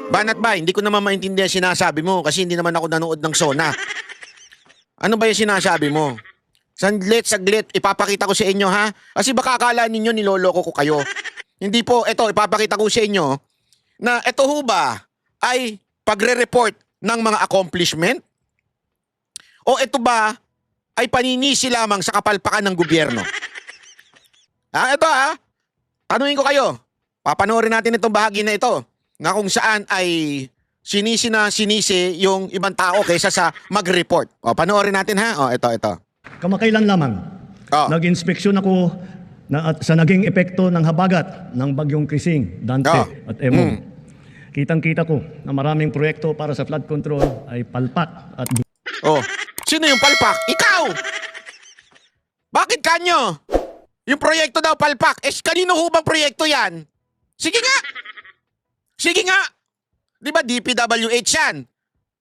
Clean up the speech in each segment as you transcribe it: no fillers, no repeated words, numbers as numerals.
Banat ba? Hindi ko naman maintindihan sinasabi mo kasi hindi naman ako nanood ng Sona. Ano ba yung sinasabi mo? Saglit, ipapakita ko sa inyo ha. Kasi baka akala ninyo niloloko ko kayo. Hindi po, ito, ipapakita ko sa inyo na ito ho ba ay pagre-report ng mga accomplishment? O ito ba ay paninisi lamang sa kapalpakan ng gobyerno? Ito tanungin ko kayo. Papanoorin natin itong bahagi na ito na kung saan ay sinisi yung ibang tao kaysa sa mag-report. O, panoorin natin ha. O, ito. Kamakailan lamang, Oh. nag-inspeksyon ako sa naging epekto ng habagat ng bagyong Krising, Dante Oh. at Emong. Kitang-kita ko na maraming proyekto para sa flood control ay palpak at Oh, sino yung palpak? Ikaw! Bakit kanyo? Yung proyekto daw palpak. Kanino ho bang proyekto yan? Sige nga! Di ba DPWH yan?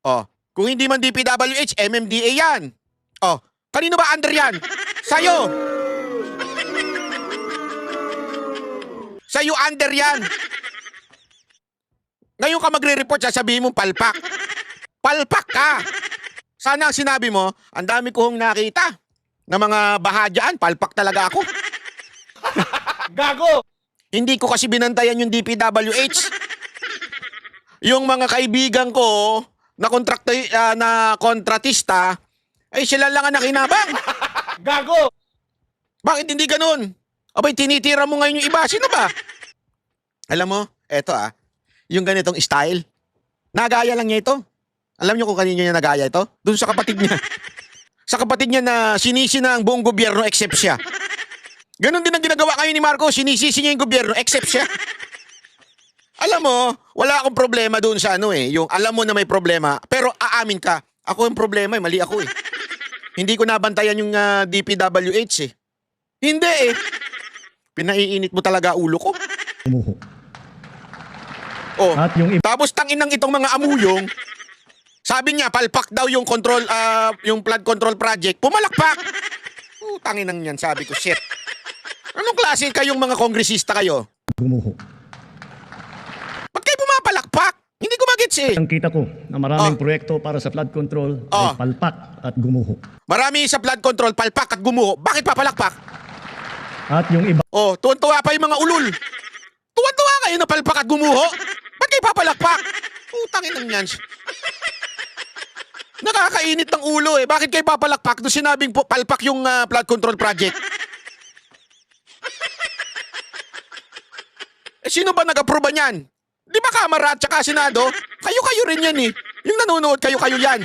Oh, kung hindi man DPWH, MMDA yan. Oh, kanino ba under yan? Sa'yo! Sa'yo under yan. Ngayon ka magre-report, sasabihin mo palpak. Palpak ka! Sana ang sinabi mo, ang dami ko hong nakita na mga bahadyan, palpak talaga ako. Gago! Hindi ko kasi binantayan yung DPWH. Yung mga kaibigan ko na kontratista, ay sila lang ang nakinabang. Gago! Bakit hindi ganun? Abay, tinitira mo ngayon yung iba. Sino ba? Alam mo, eto yung ganitong style, nagaya lang niya ito. Alam niyo kung kanino niya nagaya ito? Doon sa kapatid niya. Sa kapatid niya na sinisi na ang buong gobyerno except siya. Ganon din ang ginagawa ngayon ni Marcos. Sinisisi niya yung gobyerno except siya. Alam mo, wala akong problema doon sa yung alam mo na may problema, pero aamin ka, ako yung problema, mali ako eh. Hindi ko nabantayan yung DPWH eh. Hindi eh. Pinaiinit mo talaga ulo ko. umuho. Oh, At yung iba tapos tanginang itong mga amuyong, sabi niya, palpak daw yung yung flood control project. Pumalakpak. Tanginang yan, sabi ko, shit. Anong klase kayong mga kongresista kayo? gumuho. Ba't kayo pumapalakpak? Hindi ko magets eh. Kitang-kita ko na maraming proyekto para sa flood control ay palpak at gumuho. Marami sa flood control, palpak at gumuho. Bakit papalakpak? At yung iba Oh, tuwan-tuwa pa yung mga ulul. Tuwan-tuwa kayo na palpak at gumuho. Ba't kayo papalakpak? Tanginang yan. Nakakainit ng ulo eh. Bakit kayo papalakpak? Doon sinabing palpak yung flood control project. Sino ba nag-aproba niyan? Di ba Kamara at saka Senado? Kayo-kayo rin yan eh. Yung nanonood, kayo-kayo yan.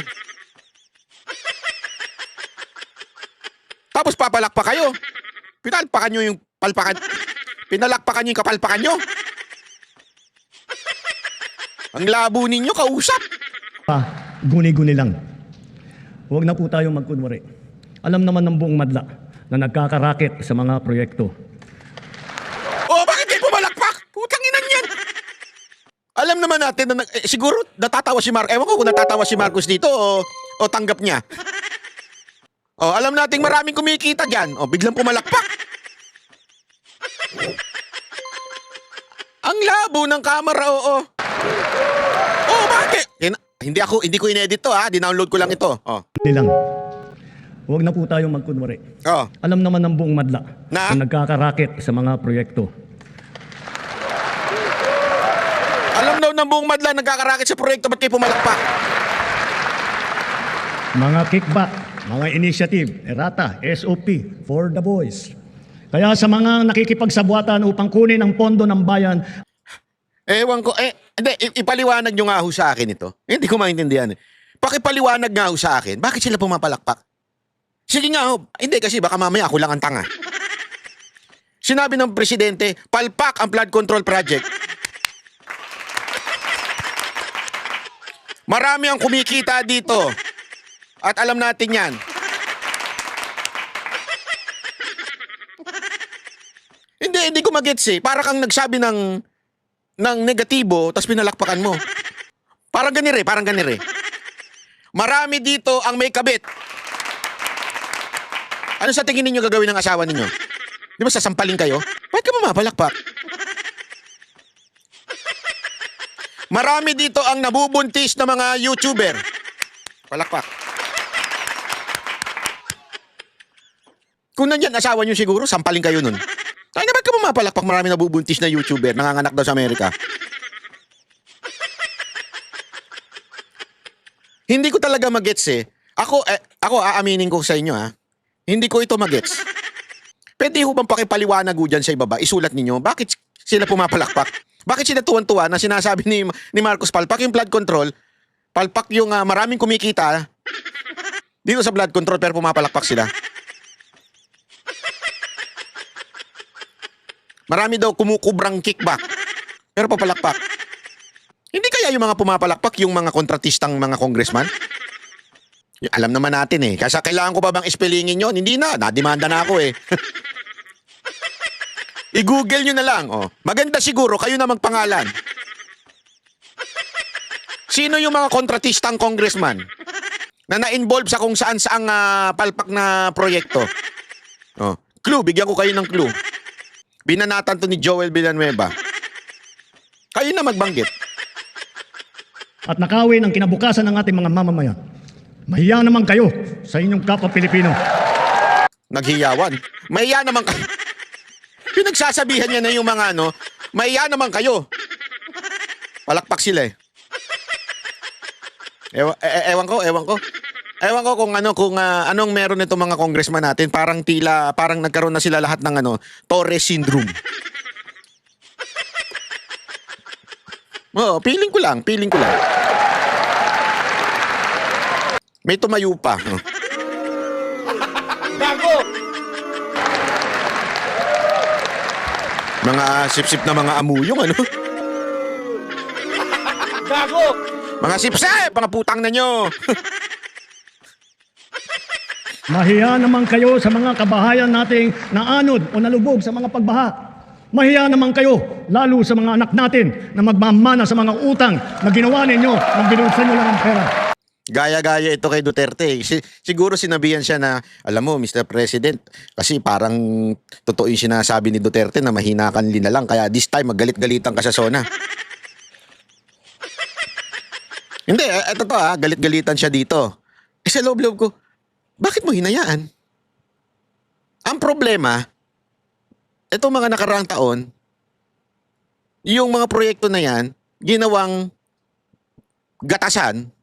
Tapos papalakpak kayo. Pinalpakan nyo yung palpakan. Pinalakpakan nyo yung kapalpakan nyo. Ang labo ninyo, kausap. guni-guni lang. Huwag na po tayong magkunwari. Alam naman ng buong madla na nagkakaraket sa mga proyekto. Oh, bakit kayo pumalakpak? Putang inan yan. Alam naman natin na siguro natatawa si Marcos. Ewan ko kung natatawa si Marcos dito o tanggap niya. Oh, alam nating maraming kumikita diyan. Oh, biglang pumalakpak. Ang labo ng camera, oo. Oh, bakit? Hindi ko inedit to dinownload ko lang ito. Oh. Nilang. Huwag na po tayong magkunwari. Oh. Alam naman ng buong madla Na? na nagkakaraket sa mga proyekto. Alam daw ng buong madla nagkakarakit sa proyekto, ba't kayo pumalakpak? Mga kickback, mga initiative, errata, SOP, for the boys. Kaya sa mga nakikipagsabuatan upang kunin ang pondo ng bayan, Ewan ko, hindi, ipaliwanag nyo nga ho sa akin ito. Hindi ko maintindihan eh. Pakipaliwanag nga ho sa akin, bakit sila pumapalakpak? Sige nga ho, hindi kasi baka mamaya ako lang ang tanga. Sinabi ng presidente, palpak ang flood control project. Marami ang kumikita dito. At alam natin yan. Hindi ko magets eh. Para kang nagsabi ng negatibo, tapos pinalakpakan mo. Parang ganire. Marami dito ang may kabit. Ano sa tingin ninyo gagawin ng asawa ninyo? Di ba sasampalin kayo? Bakit ka pumapalakpak? Marami dito ang nabubuntis na mga YouTuber. Palakpak. Kung nandyan asawa nyo siguro, sampalin kayo nun. Ay, na ba't ka pumapalakpak? Marami nabubuntis na YouTuber, nanganganak daw sa Amerika. Hindi ko talaga magets eh. Ako aaminin ko sa inyo ha. Hindi ko ito magets. Pwede ho bang pakipaliwanag ho dyan sa ibaba? Isulat ninyo, bakit sila pumapalakpak? Bakit sila tuwan-tuwa na sinasabi ni Marcos palpak yung blood control, palpak yung maraming kumikita dito sa blood control pero pumapalakpak sila? Marami daw kumukubrang kickback pero papalakpak. Hindi kaya yung mga pumapalakpak yung mga kontratistang mga congressman? Alam naman natin eh. Kasi kailangan ko pa bang ispellingin yun? Hindi na. Nadimanda na ako eh. I-google nyo na lang. Oh. Maganda siguro, kayo na magpangalan. Sino yung mga kontratistang congressman na na-involve sa kung saan-saang palpak na proyekto? Oh. Clue, bigyan ko kayo ng clue. Binanatan to ni Joel Villanueva. Kayo na magbanggit. At nakawin ang kinabukasan ng ating mga mamamayan. Mahiya naman kayo sa inyong kapwa Pilipino. Naghiyawan. Mahiya naman kayo. Pinagsasabihan niya na yung mga mahiya naman kayo. Palakpak sila eh. Ewan ko. Ewan ko kung anong meron nito mga congressman natin. Parang nagkaroon na sila lahat ng Torres syndrome. Oo, feeling ko lang. May tumayo pa. Gago! Mga sip-sip na mga amuyong, Gago! Mga sip-sip, mga putang na nyo. Mahiya naman kayo sa mga kabahayan nating naanod o nalubog sa mga pagbaha. Mahiya naman kayo, lalo sa mga anak natin na magmamana sa mga utang na ginawa ninyo nang binulsan nyo lang ang pera. Gaya-gaya ito kay Duterte. Siguro sinabihan siya na, alam mo, Mr. President, kasi parang totoo yung sinasabi ni Duterte na mahina ka na lang, kaya this time maggalit-galitan ka sa SONA. Hindi, eto to galit-galitan siya dito. Sa loob-loob ko, bakit mo hinayaan? Ang problema, itong mga nakaraang taon, yung mga proyekto na yan, ginawang gatasan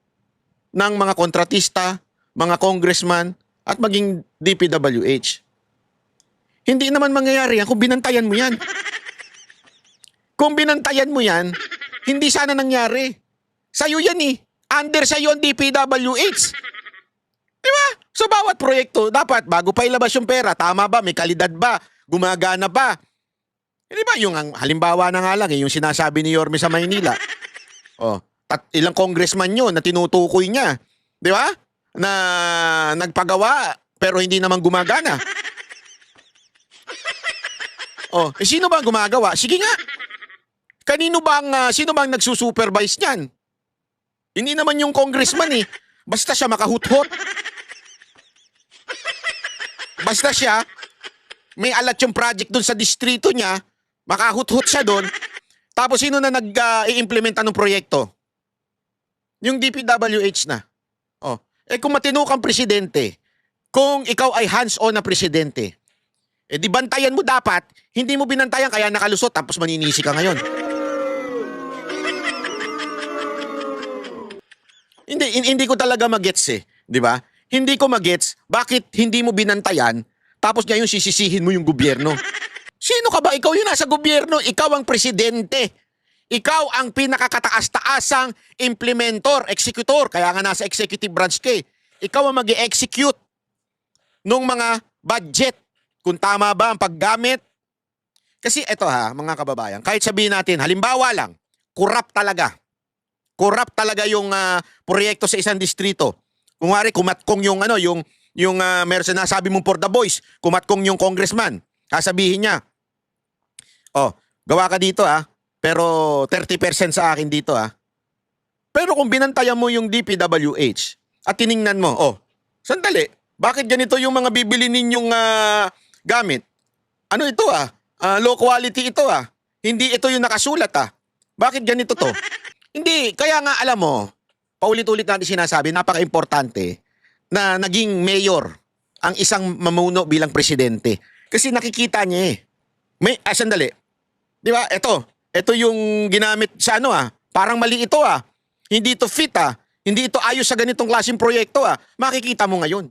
ng mga kontratista, mga congressman, at maging DPWH. Hindi naman mangyayari yan kung binantayan mo yan. Kung binantayan mo yan, hindi sana nangyari. Sa'yo yan eh. Under sa'yo ang DPWH. Diba? So bawat proyekto, dapat bago pa ilabas yung pera, tama ba? May kalidad ba? Gumagana ba? Di ba yung halimbawa na nga lang yung sinasabi ni Yorme sa Maynila. Oh, ilang congressman yun na tinutukoy niya. Di ba? Na nagpagawa pero hindi naman gumagana. Oh, sino ba ang gumagawa? Sige nga. Sino bang nagsusupervise niyan? Hindi naman yung congressman eh. Basta siya makahuthot. Basta siya may alat yung project dun sa distrito niya, makahuthot siya dun. Tapos sino na nag-i-implementa ng proyekto? Yung DPWH na. Oh, kung matino kang presidente, kung ikaw ay hands-on na presidente, di bantayan mo dapat, hindi mo binantayan kaya nakalusot tapos maninisi ka ngayon. Hindi ko talaga magets eh, di ba? Hindi ko magets bakit hindi mo binantayan tapos ngayon sisisihin mo yung gobyerno. Sino ka ba? Ikaw yung nasa gobyerno, ikaw ang presidente. Ikaw ang pinakakataas-taasang implementor, executor, kaya nga nasa executive branch ka eh. Ikaw ang mag-i-execute nung mga budget. Kung tama ba ang paggamit. Kasi eto mga kababayan, kahit sabihin natin, halimbawa lang, corrupt talaga. Corrupt talaga yung proyekto sa isang distrito. Kung wari, kumatkong yung meron na sabi mong for the boys, kumatkong yung congressman. Sasabihin niya, oh, gawa ka dito pero 30% sa akin dito Pero kung binantayan mo yung DPWH at tiningnan mo, oh, sandali, bakit ganito yung mga bibili ninyong gamit? Ano ito low quality ito Hindi ito yung nakasulat Bakit ganito to? Hindi, kaya nga alam mo, paulit-ulit natin sinasabi, napaka-importante na naging mayor ang isang mamuno bilang presidente. Kasi nakikita niya eh. Sandali. Di ba? Ito yung ginamit sa parang mali ito Hindi ito fit Hindi ito ayos sa ganitong klaseng proyekto Makikita mo ngayon.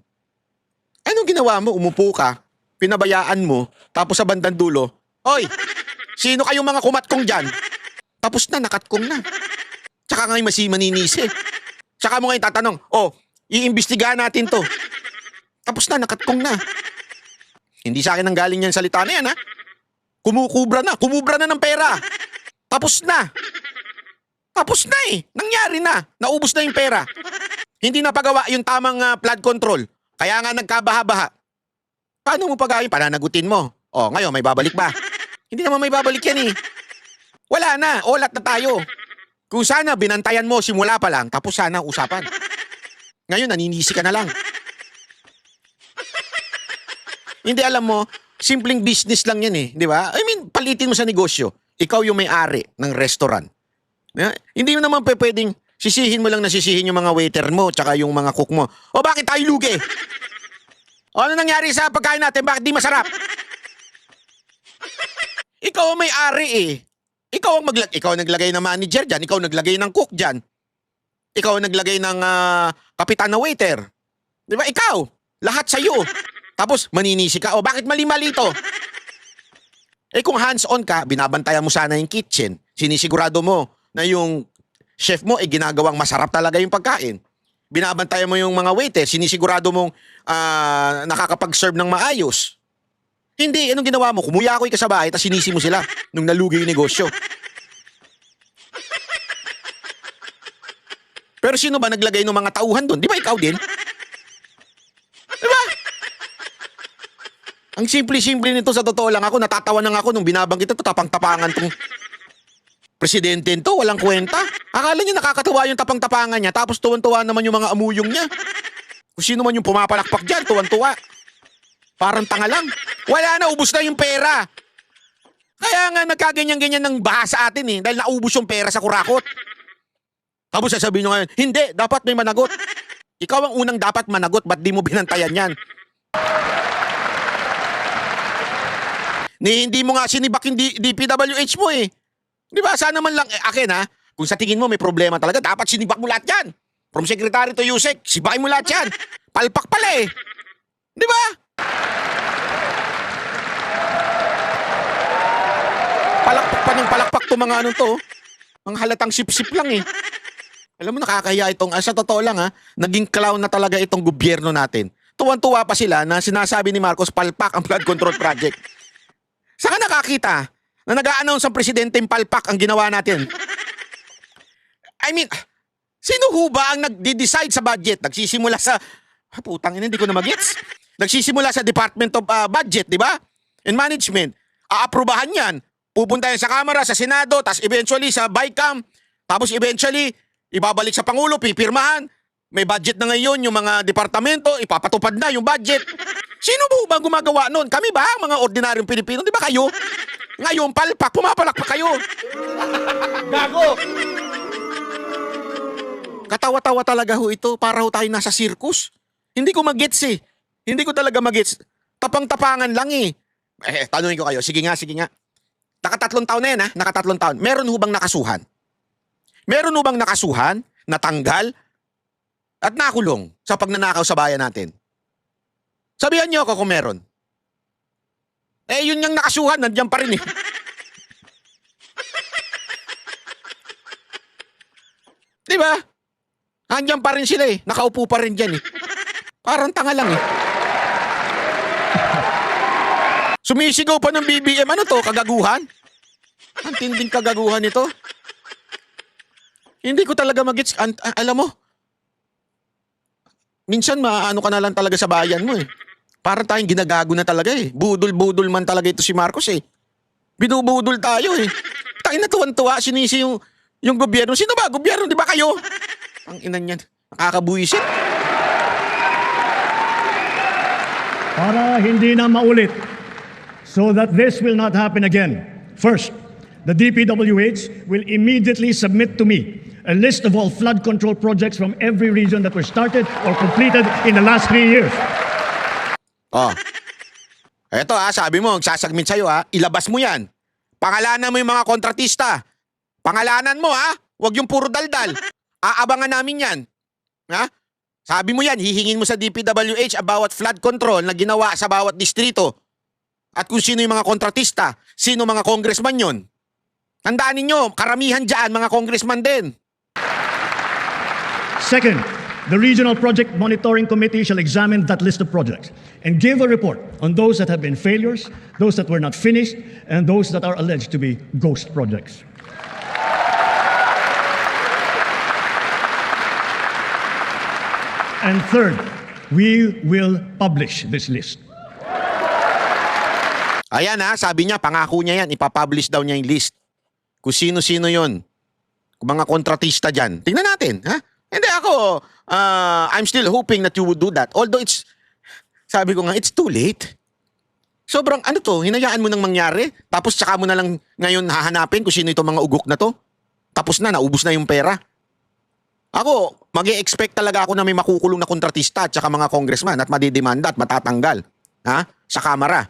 Anong ginawa mo? Umupo ka, pinabayaan mo, tapos sa bandang dulo, Hoy, sino kayong mga kumatkong dyan? Tapos na, nakatkong na. Tsaka ngayon maninisi. Tsaka mo ngayon tatanong, iimbestigahan natin to. Tapos na, nakatkong na. Hindi sa akin ang galing yan salita na yan kumubra na ng pera. Tapos na. Tapos na nangyari na. Naubos na yung pera. Hindi na pagawa yung tamang flood control. Kaya nga nagkabaha-baha. Paano mo pagawin? Pananagutin mo. Ngayon may babalik ba? Hindi naman may babalik yan Wala na, olat na tayo. Kung sana binantayan mo simula pa lang, tapos sana usapan. Ngayon naninisi ka na lang. Hindi alam mo, simpleng business lang yan di ba? I mean, palitin mo sa negosyo. Ikaw yung may-ari ng restaurant. Hindi mo naman pwedeng sisihin mo lang na sisihin yung mga waiter mo tsaka yung mga cook mo. Bakit tayo lugi? Ano nangyari sa pagkain natin? Bakit di masarap? Ikaw ang may-ari Ikaw ang naglagay ng manager dyan. Ikaw naglagay ng cook dyan. Ikaw ang naglagay ng kapitan na waiter. Di ba? Ikaw. Lahat sa'yo. Tapos maninisi ka. Bakit mali-mali ito? Kung hands-on ka, binabantayan mo sana yung kitchen. Sinisigurado mo na yung chef mo ginagawang masarap talaga yung pagkain. Binabantayan mo yung mga waiter. Sinisigurado mong nakakapag-serve ng maayos. Hindi, anong ginawa mo? Kumuyakoy ka sa bahay, tapos sinisi mo sila nung nalugi yung negosyo. Pero sino ba naglagay ng mga tauhan doon? Di ba ikaw din? Di ba? Ang simple-simple nito sa totoo lang ako, natatawa lang ako nung binabanggit ito, tapang-tapangan tong presidente nito, walang kwenta. Akala niya nakakatuwa yung tapang-tapangan niya, tapos tuwan-tuwa naman yung mga amuyong niya. Kung sino man yung pumapalakpak dyan, tuwan-tuwa. Parang tanga lang. Wala na, ubos na yung pera. Kaya nga nagkaganyan-ganyan ng baha sa atin dahil naubos yung pera sa kurakot. Tapos sasabihin nyo ngayon, hindi, dapat may managot. Ikaw ang unang dapat managot, ba't di mo binantayan yan? Hindi mo nga sinibak yung DPWH mo Di ba? Sana man lang, akin kung sa tingin mo may problema talaga, dapat sinibak mo lahat yan. From secretary to Yusek, sibakin mo lahat yan. Palpak pala Di ba? Palakpak pa ng palakpak to mga to. Ang halatang sip-sip lang Alam mo, nakakahiya itong, sa totoo lang naging clown na talaga itong gobyerno natin. Tuwan-tuwa pa sila na sinasabi ni Marcos palpak ang flood control project. Saan ka nakakita na nag-a-announce ang presidenteng palpak ang ginawa natin? I mean, sino ho ba ang nag-decide sa budget? Nagsisimula sa, putang ina, hindi ko na mag-gets. Nagsisimula sa Department of Budget, di ba? And Management. Aaprubahan yan. Pupunta yan sa Kamara, sa Senado, tapos eventually sa BICAM, tapos eventually ibabalik sa Pangulo, pipirmahan. May budget na ngayon yung mga departamento, ipapatupad na yung budget. Sino ba gumagawa nun? Kami ba? Mga ordinaryong Pilipino, di ba kayo? Ngayon, palpak, pumapalak pa kayo. Gago! Katawa-tawa talaga ho ito, para ho tayo nasa circus. Hindi ko mag-gets Hindi ko talaga mag-gets. Tapang-tapangan lang tanungin ko kayo, sige nga. Nakatatlong taon na yan nakatatlong taon. Meron ho bang nakasuhan? Meron ho bang nakasuhan, natanggal, at nakulong sa pagnanakaw sa bayan natin? Sabihan niyo ako kung meron. Yun yung nakasuhan, nandiyan pa rin Di ba? Nandiyan pa rin sila nakaupo pa rin dyan Parang tanga lang Sumisigaw pa ng BBM. Ano to? Kagaguhan? Ang tinding kagaguhan ito. Hindi ko talaga mag-gets. Alam mo, minsan maano ka na lang talaga sa bayan mo Parang tayong ginagago na talaga Budol-budol man talaga ito si Marcos Binubudol tayo Tayo na tuwan-tuwa, sinisi yung gobyerno. Sino ba? Gobyerno, di ba kayo? Ang inan yan. Nakakabuisit. Para hindi na maulit, so that this will not happen again. First, the DPWH will immediately submit to me a list of all flood control projects from every region that were started or completed in the last 3 years. Oh. Eto sabi mo, sasagmit sa'yo ilabas mo yan. Pangalanan mo yung mga kontratista. Pangalanan mo huwag yung puro daldal. Aabangan namin yan. Ha? Sabi mo yan, hihingin mo sa DPWH about flood control na ginawa sa bawat distrito. At kung sino yung mga kontratista, sino mga congressman yon. Tandaan ninyo, karamihan dyan, mga congressman din. Second, the Regional Project Monitoring Committee shall examine that list of projects and give a report on those that have been failures, those that were not finished, and those that are alleged to be ghost projects. And third, we will publish this list. Ayan sabi niya, pangako niya yan, ipapublish daw niya yung list. Kung sino-sino yon. Kung mga kontratista dyan. Tingnan natin, Hindi ako, I'm still hoping that you would do that. Although sabi ko nga, it's too late. Sobrang, hinayaan mo nang mangyari, tapos saka mo na lang ngayon hahanapin kung sino itong mga ugok na to. Tapos na, naubos na yung pera. Ako, mag-e-expect talaga ako na may makukulong na kontratista at saka mga congressman at madidemanda at matatanggal. Sa kamara.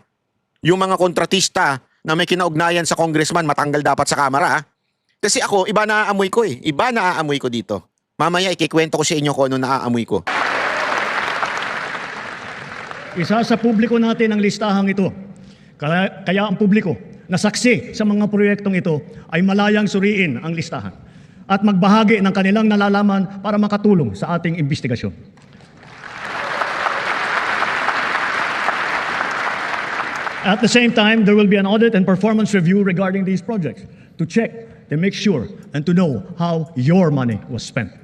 Yung mga kontratista na may kinaugnayan sa congressman, matanggal dapat sa kamara. Kasi ako, iba na aamoy ko Iba na aamoy ko dito. Mamaya ikikwento ko sa inyo kung ano naaamoy ko. Isa sa publiko natin ang listahang ito. Kaya ang publiko na saksi sa mga proyektong ito ay malayang suriin ang listahan at magbahagi ng kanilang nalalaman para makatulong sa ating investigasyon. At the same time, there will be an audit and performance review regarding these projects to check, to make sure, and to know how your money was spent.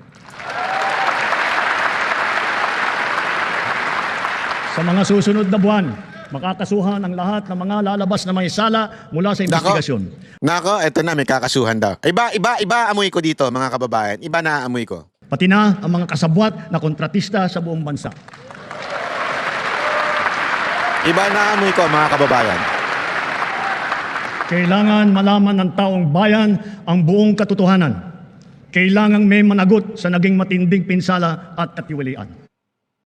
Sa mga susunod na buwan, makakasuhan ang lahat ng mga lalabas na may sala mula sa investigasyon. Nako, eto na, may kakasuhan daw. Iba amoy ko dito, mga kababayan. Iba na amoy ko. Pati na ang mga kasabwat na kontratista sa buong bansa. Iba na amoy ko, mga kababayan. Kailangan malaman ng taong bayan ang buong katotohanan. Kailangang may managot sa naging matinding pinsala at katiwalian.